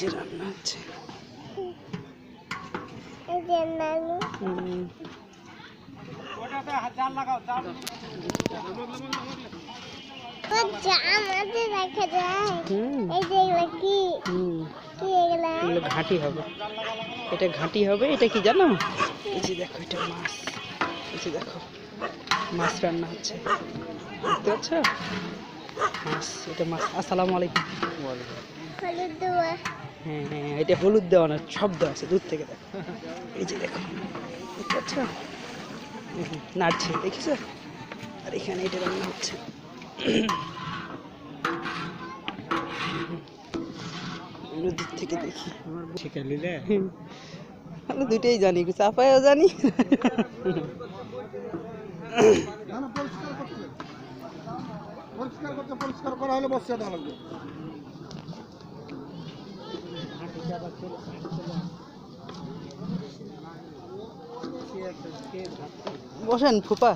যে রান্না হচ্ছে ঘাঁটি হবে, এটা ঘাঁটি হবে। এটা কি জানো? এই যে দেখো, এটা মাছ। এই যে দেখো, মাছ রান্না হচ্ছে, দেখতে পাচ্ছ? মাছ, এটা মাছ। আসসালামু আলাইকুম। হ্যাঁ হ্যাঁ, এটা হলুদ দেওয়া না, শব্দ আছে দূর থেকে দেখো। এই যে দেখো, দেখতে পাচ্ছ? নাড়ছে, দেখেছো? আর এখানে এটা রান্না হচ্ছে। নদীর থেকে দেখি, আমি দুটোই জানি, চাপাইও জানি। পরিষ্কার করা হলে বসে দেওয়া লাগবে। বসেন ফুপা।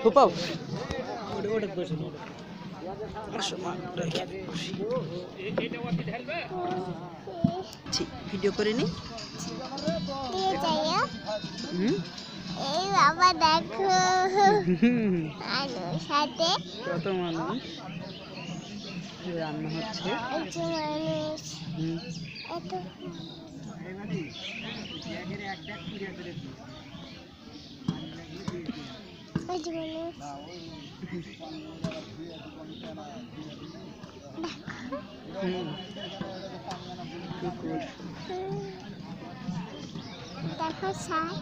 ফুপা ভিডিও করে নি। বাবা দেখো সাথে কত মানুষ রান্না হচ্ছে। দেখো স্যার,